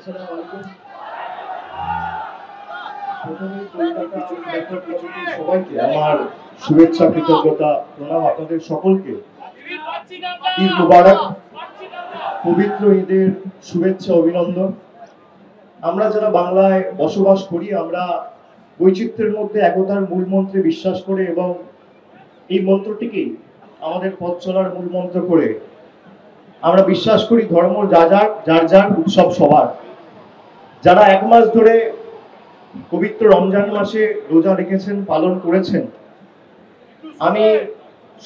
আসসালামু আলাইকুম। প্রথমেই কলকাতা লেখক কমিটির সবাইকে আমার শুভেচ্ছা, কৃতজ্ঞতা, প্রণাম আপনাদের সকলকে। ঈদ মুবারক, পবিত্র ঈদের শুভেচ্ছা, অভিনন্দন। আমরা যারা বাংলায় বসবাস করি, আমরা বৈচিত্র্যের মধ্যে একতার মূল মন্ত্রে বিশ্বাস করে এবং এই মন্ত্রটিকেই আমাদের পথ চলার মূল মন্ত্র করে আমরা বিশ্বাস করি ধর্ম যার যার উৎসব সবার। যারা এক মাস ধরে পবিত্র রমজান মাসে রোজা রেখেছেন, পালন করেছেন, আমি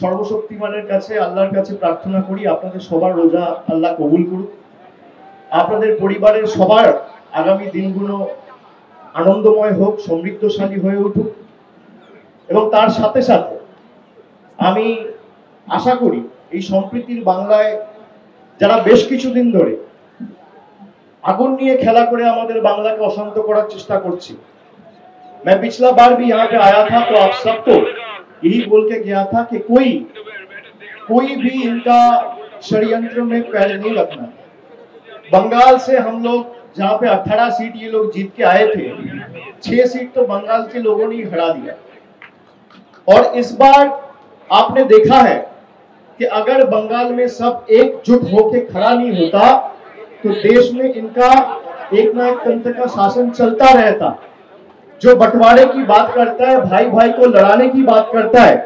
সর্বশক্তিমানের কাছে, আল্লাহর কাছে প্রার্থনা করি আপনাদের সবার রোজা আল্লাহ কবুল করুক। আপনাদের পরিবারের সবার আগামী দিনগুলো আনন্দময় হোক, সমৃদ্ধশালী হয়ে উঠুক। এবং তার সাথে সাথে আমি আশা করি এই সম্প্রীতির বাংলায় যারা বেশ কিছুদিন ধরে আগুন নিয়ে খেলা করে আমাদের বাংলাকে অশান্ত করার চেষ্টা করছি, मैं पिछला बार भी यहाँ पे आया था तो आप सबको यही बोल के गया था कि कोई भी इनका षड्यंत्र में पैर नहीं रखना। बंगाल से हम लोग जहाँ पे 18 सीट ये लोग जीत के आए थे, 6 सीट तो बंगाल के लोगों ने हरा दिया। और इस बार आपने देखा है कि अगर बंगाल में सब एकजुट होकर खड़ा नहीं होता तो देश में इनका एक ना एक तंत्र का शासन चलता रहता। जो बंटवारे की बात करता है, भाई भाई को लड़ाने की बात करता है,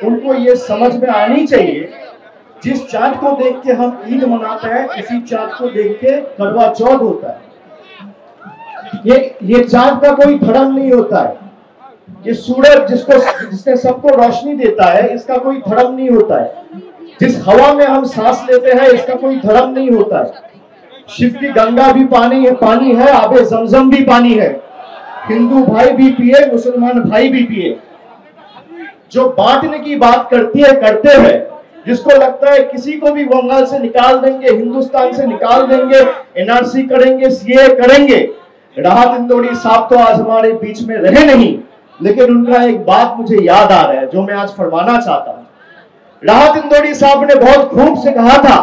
उनको ये समझ में आनी चाहिए जिस चाँद को देख के हम ईद मनाते हैं, इसी चाँद को देख के करवा चौथ होता है। ये चाँद का कोई धर्म नहीं होता है। ये सूरज जिसने सबको रोशनी देता है, इसका कोई धर्म नहीं होता है। जिस हवा में हम सांस लेते हैं, इसका कोई धर्म नहीं होता है। शिव की गंगा भी पानी है, आबे जमजम भी पानी है। हिंदू भाई भी पिए, मुसलमान भाई भी पिए। जो बांटने की बात करते हैं, जिसको लगता है किसी को भी बंगाल से निकाल देंगे, हिंदुस्तान से निकाल देंगे, एनआरसी करेंगे, सीए करेंगे। राहत इंदौरी साहब तो आज हमारे बीच में रहे नहीं, लेकिन उनका एक बात मुझे याद आ रहा है जो मैं आज फरमाना चाहता हूं। राहत इंदौरी साहब ने बहुत खूब से कहा था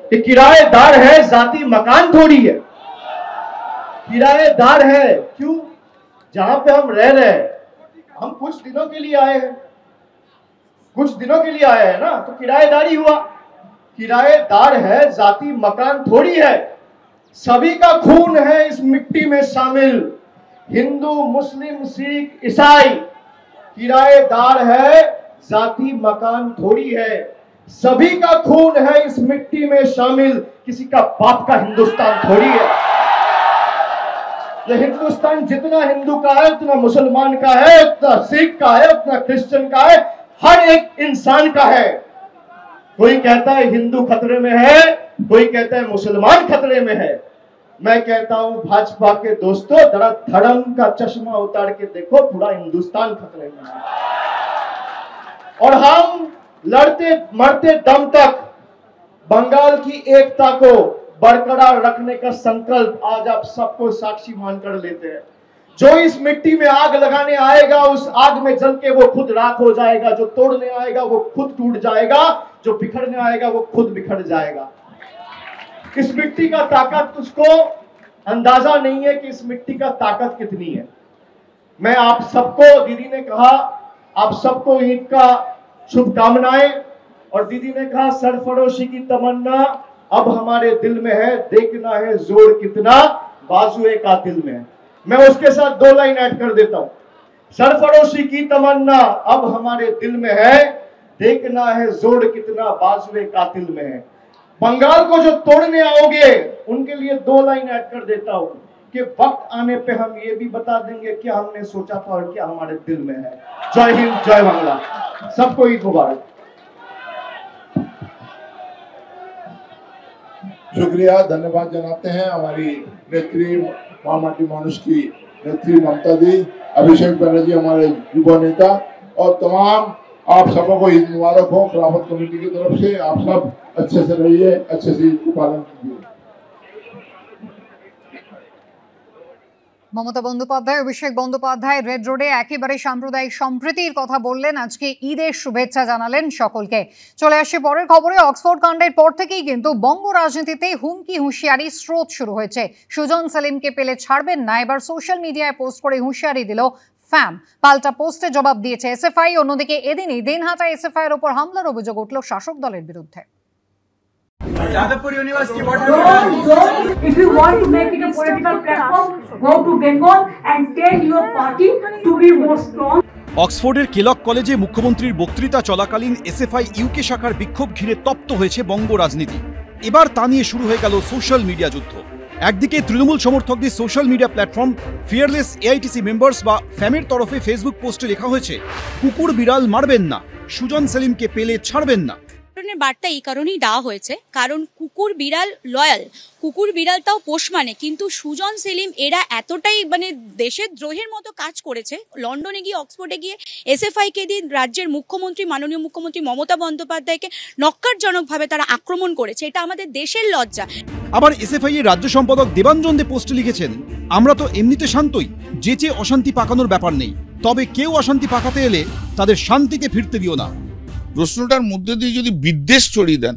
कि किराएदार है, जाति मकान थोड़ी है। किराएदार है क्यों? जहां पे हम रह रहे हैं, हम कुछ दिनों के लिए आए हैं, ना, तो किराएदारी हुआ। किराएदार है, जाति मकान थोड़ी है। सभी का खून है इस मिट्टी में शामिल, हिंदू, मुस्लिम, सिख, ईसाई। किराएदार है, जाति मकान थोड़ी है। सभी का खून है इस मिट्टी में शामिल, किसी का बाप का हिंदुस्तान थोड़ी है। ये हिंदुस्तान जितना हिंदू का है, उतना मुसलमान का है, उतना सिख का है, उतना क्रिश्चियन का है, हर एक इंसान का है। कोई कहता है हिंदू खतरे में है, कोई कहता है मुसलमान खतरे में है। मैं कहता हूं भाजपा के दोस्तों, जरा धर्म का चश्मा उतार के देखो, पूरा हिंदुस्तान खतरे में है। और हम लड़ते मरते दम तक बंगाल की एकता को बरकरार रखने का संकल्प आज आप सबको साक्षी मानकर लेते हैं। जो इस मिट्टी में आग लगाने आएगा, उस आग में जल के वो खुद राख हो जाएगा। जो तोड़ने आएगा वो खुद टूट जाएगा, जो बिखरने आएगा वो खुद बिखर जाएगा। इस मिट्टी का ताकत, उसको अंदाजा नहीं है कि इस मिट्टी का ताकत कितनी है। मैं आप सबको, दीदी ने कहा, आप सबको ईद का शुभकामनाएं। और दीदी ने कहा सरफरोशी की तमन्ना अब हमारे दिल में है, देखना है जोर कितना बाजुए का दिल में है। मैं उसके साथ 2 लाइन ऐड कर देता हूं। सरफरोशी की तमन्ना अब हमारे दिल में है, देखना है जोर कितना बाजुए का दिल में है। बंगाल को जो तोड़ने आओगे, उनके लिए 2 लाइन ऐड कर देता हूं कि वक्त आने पे हम ये भी बता देंगे क्या हमने सोचा था और क्या हमारे दिल में है। जय हिंद, जय बांग्ला, सबको ईद मुबारक। शुक्रिया, धन्यवाद जनाते हैं हमारी नेत्री माटी मानुष की नेत्री ममता दी, अभिषेक बनर्जी हमारे युवा नेता, और तमाम आप सबको ईद मुबारक हो खिलाफत कमेटी की तरफ से। आप सब अच्छे से रहिए, अच्छे से ईद को पालन कीजिए। মমতা বন্দ্যোপাধ্যায়, অভিষেক বন্দ্যোপাধ্যায় রেড রোডে একেবারে সাম্প্রদায়িক সম্প্রীতির কথা বললেন। আজকে ঈদের শুভেচ্ছা জানালেন সকলকে। চলে আসে পরের খবরে। অক্সফোর্ড কাণ্ডের পর থেকেই কিন্তু বঙ্গ রাজনীতিতে হুমকি হুঁশিয়ারি স্রোত শুরু হয়েছে। সুজন সেলিমকে পেলে ছাড়বেন না, এবার সোশ্যাল মিডিয়ায় পোস্ট করে হুঁশিয়ারি দিল ফ্যাম। পাল্টা পোস্টে জবাব দিয়েছে এসএফআই। অন্যদিকে এদিনই দিনহাটা এসএফআই এর ওপর হামলার অভিযোগ উঠল শাসক দলের বিরুদ্ধে। Jadavpur University, what have you done? If you want to make it a political platform, go to Bengal and tell your party to be more strong. অক্সফোর্ডের কেলক কলেজে মুখ্যমন্ত্রীর বক্তৃতা চলাকালীন এসএফআই ইউকে শাখার বিক্ষোভ ঘিরে তপ্ত হয়েছে বঙ্গ রাজনীতি। এবার তা নিয়ে শুরু হয়ে গেল সোশ্যাল মিডিয়া যুদ্ধ। একদিকে তৃণমূল সমর্থকদের social media platform fearless AITC members বা ফ্যামের তরফে ফেসবুক পোস্টে লেখা হয়েছে, কুকুর বিড়াল মারবেন না, সুজন সেলিমকে পেলে ছাড়বেন না। বার্তা এই কারণেই দেওয়া হয়েছে, কারণ কুকুর বিড়াল লয়াল, কুকুর বিড়ালটাও পোষ মানে, কিন্তু সুজন সেলিম এরা এতটাই দেশের দ্রোহের মতো কাজ করেছে। লন্ডনে গিয়ে, অক্সফোর্ডে গিয়ে এসএফআইকে দিয়ে রাজ্যের মুখ্যমন্ত্রী, মাননীয় মুখ্যমন্ত্রী মমতা বন্দ্যোপাধ্যায়কে নক্কারজনকভাবে তারা আক্রমণ করেছে। এটা আমাদের দেশের লজ্জা। আবার এসএফআই এর রাজ্য সম্পাদক দেবাঞ্জন দে পোস্টে লিখেছেন, আমরা তো এমনিতে শান্তই, যেচে অশান্তি পাকানোর ব্যাপার নেই, তবে কেউ অশান্তি পাকাতে এলে তাদের শান্তিতে ফিরতে দিও না। প্রশ্নটার মধ্যে দিয়ে যদি বিদ্বেষ ছড়িয়ে দেন,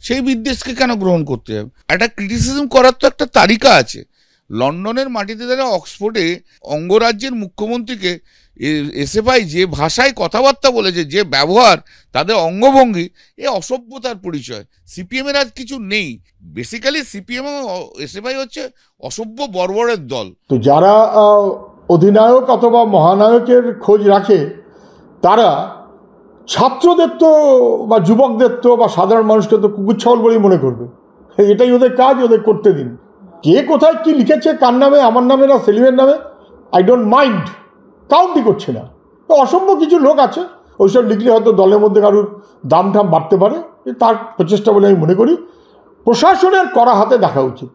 সেই বিদ্বেষকে কেন গ্রহণ করতে হবে? একটা ক্রিটিসিজম করার তো একটা তালিকা আছে। লন্ডনের মাটিতে যারা অক্সফোর্ডে অঙ্গরাজ্যের মুখ্যমন্ত্রীকে এসএফআই যে ভাষায় কথাবার্তা বলেছে, যে ব্যবহার, তাদের অঙ্গভঙ্গি, এ অসভ্যতার পরিচয়। সিপিএমের আজ কিছু নেই। বেসিক্যালি সিপিএম ও এসএফআই হচ্ছে অসভ্য বর্বরের দল। তো যারা অধিনায়ক অথবা মহানায়কের খোঁজ রাখে, তারা ছাত্রদের তো বা যুবকদের তো বা সাধারণ মানুষকে তো কুকুর ছাগল বলেই মনে করবে। এটাই ওদের কাজ, ওদের করতে দিন। কে কোথায় কি লিখেছে, কার নামে, আমার নামে না সেলিমের নামে, আই ডোন্ট মাইন্ড, কাউন্টই করছে না। অসম্ভব কিছু লোক আছে, ওইসব লিখলে হয়তো দলের মধ্যে কারোর দাম ঠাম বাড়তে পারে, তার প্রচেষ্টা বলে আমি মনে করি। প্রশাসনের কড়া হাতে দেখা উচিত।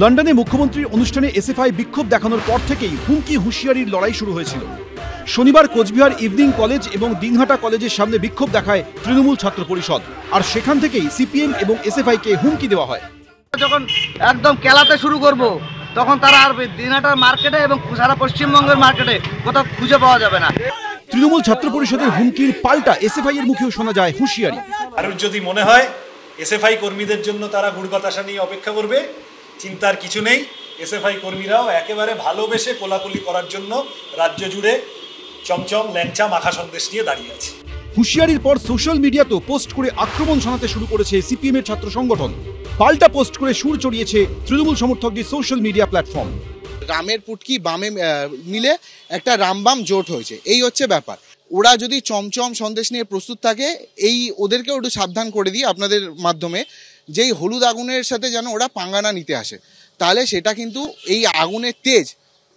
লন্ডনে মুখ্যমন্ত্রীর অনুষ্ঠানে এসএফআই বিক্ষোভ দেখানোর পর থেকেই হুমকি হুঁশিয়ারির লড়াই শুরু হয়েছিল। শনিবার কোচবিহার ইভিনিং কলেজ এবং দিনহাটা কলেজের সামনে বিক্ষোভ দেখায় তৃণমূল ছাত্র পরিষদ, আর সেখান থেকেই সিপিএম এবং এসএফআইকে হুমকি দেওয়া হয়। যখন একদম কেলাতে শুরু করব, তখন তারা আর দিনহাটার মার্কেটে এবং সারা পশ্চিমবঙ্গের মার্কেটে কোথাও খুঁজে পাওয়া যাবে না। তৃণমূল ছাত্র পরিষদের হুমকির পাল্টা এসএফআই এর মুখেও শোনা যায় হুঁশিয়ারি। আর যদি মনে হয় এসএফআই কর্মীদের জন্য তারা গুড় বাতাসা নিয়ে অপেক্ষা করবে, চিন্তার কিছু নেই। এসএফআই কর্মীরাও একেবারে ভালোবেসে কোলাকুলি করার জন্য রাজ্য জুড়ে চমচম ল্যাংচা মাখা সন্দেশ নিয়ে দাঁড়িয়ে আছে। হুঁশিয়ারির পর সোশ্যাল মিডিয়াতেও পোস্ট করে আক্রমণ শোনাতে শুরু করেছে সিপিএম এর ছাত্র সংগঠন। পাল্টা পোস্ট করে সুর চড়িয়েছে তৃণমূল সমর্থকদের সোশ্যাল মিডিয়া প্ল্যাটফর্ম। রামের পুটকি বামে মিলে একটা রামবাম জোট হয়েছে, এই হচ্ছে ব্যাপার। ওরা যদি চমচম সন্দেশ নিয়ে প্রস্তুত থাকে, এই ওদেরকেও একটু সাবধান করে দিই আপনাদের মাধ্যমে, যেই হলুদ আগুনের সাথে যেন ওরা পাঙ্গানা নিতে আসে, তাহলে সেটা কিন্তু এই আগুনের তেজ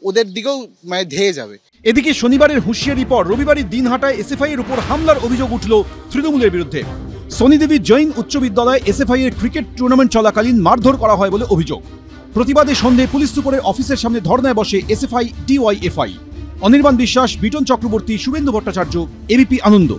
ওদের দিকেও ধেয়ে যাবে। এদিকে শনিবারের হুঁশিয়ারি পর রবিবারের দিনহাটায় এসএফআই এর উপর হামলার অভিযোগ উঠল তৃণমূলের বিরুদ্ধে। শনিদেবী জৈন উচ্চ বিদ্যালয়ে এসএফআই এর ক্রিকেট টুর্নামেন্ট চলাকালীন মারধর করা হয় বলে অভিযোগ। প্রতিবাদে সন্ধ্যায় পুলিশ সুপারের অফিসের সামনে ধর্নায় বসে SFI DYFI. Anirban Biswas, Biton Chakraborty, Suvendu Bhattacharya, ABP আনন্দ।